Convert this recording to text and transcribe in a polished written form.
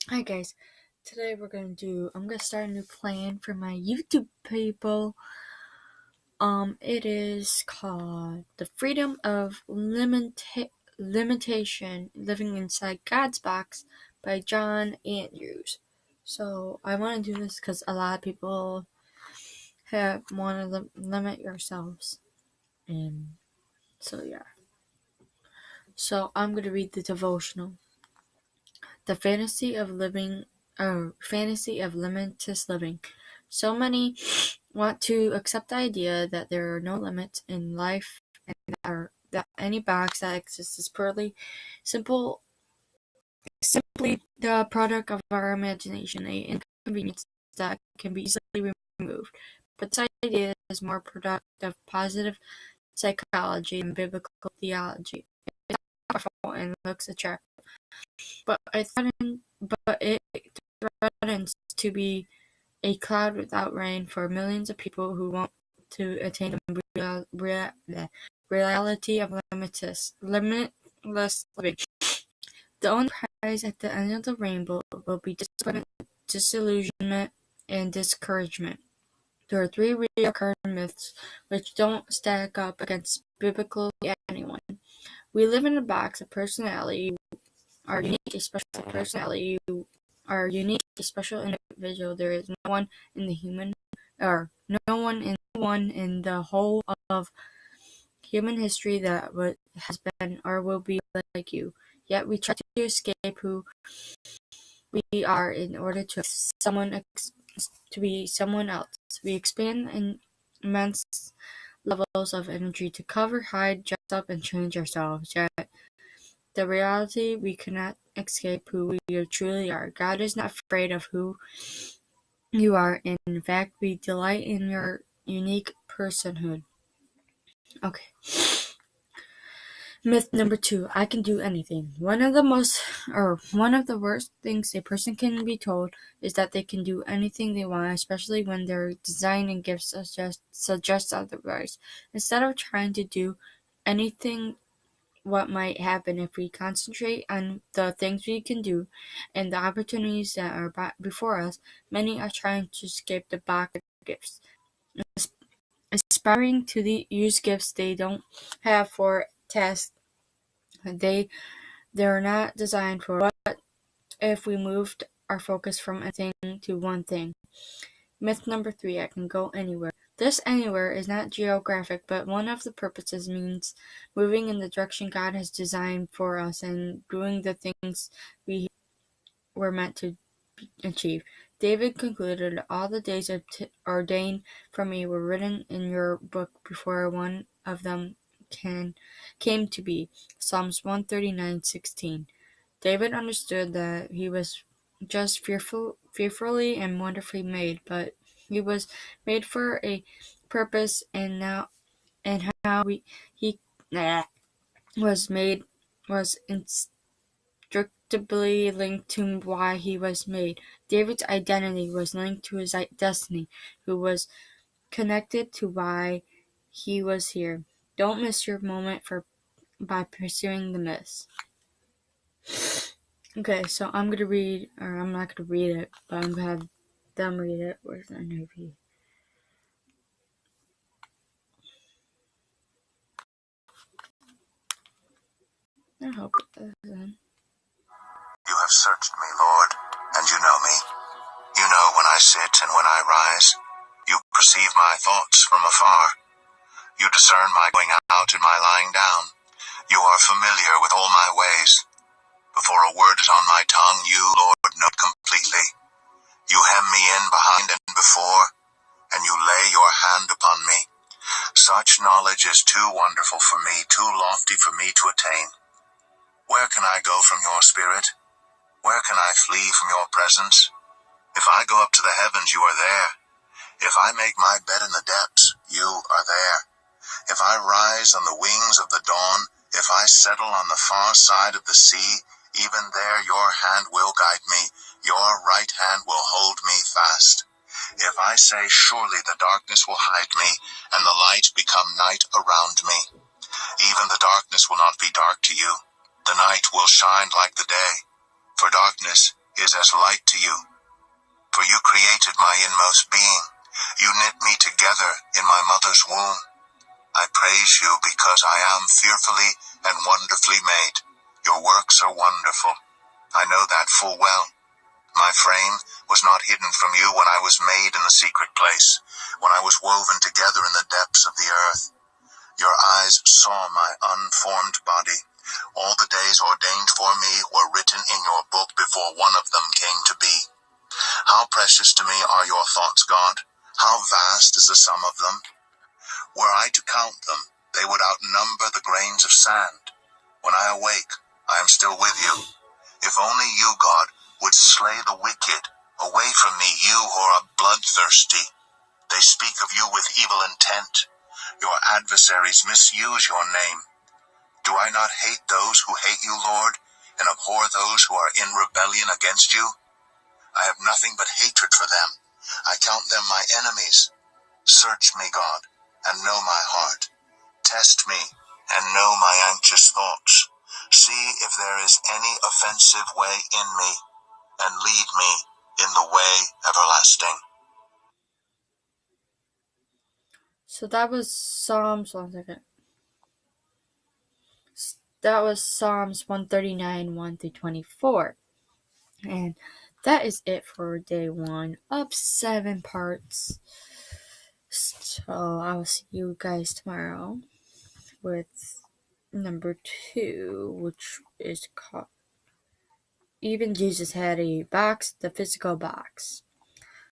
Hi guys, today I'm gonna start a new plan for my YouTube people. It is called The Freedom of Limitation, Living Inside God's Box by John Andrews. So I want to do this because a lot of people want to limit yourselves. And so yeah. So I'm going to read the devotional. The Fantasy of Limitless Living. So many want to accept the idea that there are no limits in life and that any box that exists is simply the product of our imagination, an inconvenience that can be easily removed. But this idea is more product of positive psychology and biblical theology. It's powerful and looks attractive, but it threatens to be a cloud without rain for millions of people who want to attain the reality of limitless living. The only prize at the end of the rainbow will be disappointment, disillusionment, and discouragement. There are three recurring myths which don't stack up against biblical anyone. We live in a box of personality. Our unique, special personality. Our unique, special individual. There is no one in the whole of human history that has been or will be like you. Yet we try to escape who we are in order to be someone else. We expand in immense levels of energy to cover, hide, dress up, and change ourselves. Yet the reality we cannot escape who we truly are. God is not afraid of who you are. In fact, we delight in your unique personhood. Okay. Myth number 2, I can do anything. One of the worst things a person can be told is that they can do anything they want, especially when their design and gifts suggest otherwise. Instead of trying to do anything, what might happen if we concentrate on the things we can do and the opportunities that are before us, many are trying to escape the box of gifts, aspiring to use gifts they don't have for tasks they're not designed for. What if we moved our focus from a thing to one thing? Myth number 3, I can go anywhere. This anywhere is not geographic, but one of the purposes means moving in the direction God has designed for us and doing the things we were meant to achieve. David concluded, all the days ordained for me were written in your book before one of them came to be. Psalms 139:16. David understood that he was just fearfully and wonderfully made, but he was made for a purpose, and how he was made was inextricably linked to why he was made. David's identity was linked to his destiny, who was connected to why he was here. Don't miss your moment by pursuing the myths. Okay, so I'm not gonna read it, but I'm gonna have them read it. Where's the interview? I hope it doesn't. You have searched me, Lord, and you know me. You know when I sit and when I rise. You perceive my thoughts from afar. You discern my going out and my lying down. You are familiar with all my ways. Before a word is on my tongue, you, Lord, know completely. You hem me in behind and before, and you lay your hand upon me. Such knowledge is too wonderful for me, too lofty for me to attain. Where can I go from your spirit? Where can I flee from your presence? If I go up to the heavens, you are there. If I make my bed in the depths, you are there. If I rise on the wings of the dawn, if I settle on the far side of the sea, even there your hand will guide me, your right hand will hold me fast. If I say, surely the darkness will hide me, and the light become night around me, even the darkness will not be dark to you. The night will shine like the day, for darkness is as light to you. For you created my inmost being. You knit me together in my mother's womb. I praise you because I am fearfully and wonderfully made. Your works are wonderful. I know that full well. My frame was not hidden from you when I was made in the secret place, when I was woven together in the depths of the earth. Your eyes saw my unformed body. All the days ordained for me were written in your book before one of them came to be. How precious to me are your thoughts, God. How vast is the sum of them. Were I to count them, they would outnumber the grains of sand. When I awake, I am still with you. If only you, God, would slay the wicked. Away from me, you who are bloodthirsty. They speak of you with evil intent. Your adversaries misuse your name. Do I not hate those who hate you, Lord, and abhor those who are in rebellion against you? I have nothing but hatred for them. I count them my enemies. Search me, God, and know my heart. Test me, and know my anxious thoughts. See if there is any offensive way in me, and lead me in the way everlasting. So that was Psalms 1 second. That was Psalms 139, 1 through 24. And that is it for day 1 of 7 parts. So I will see you guys tomorrow with number 2, which is called Even Jesus Had a Box, the Physical Box.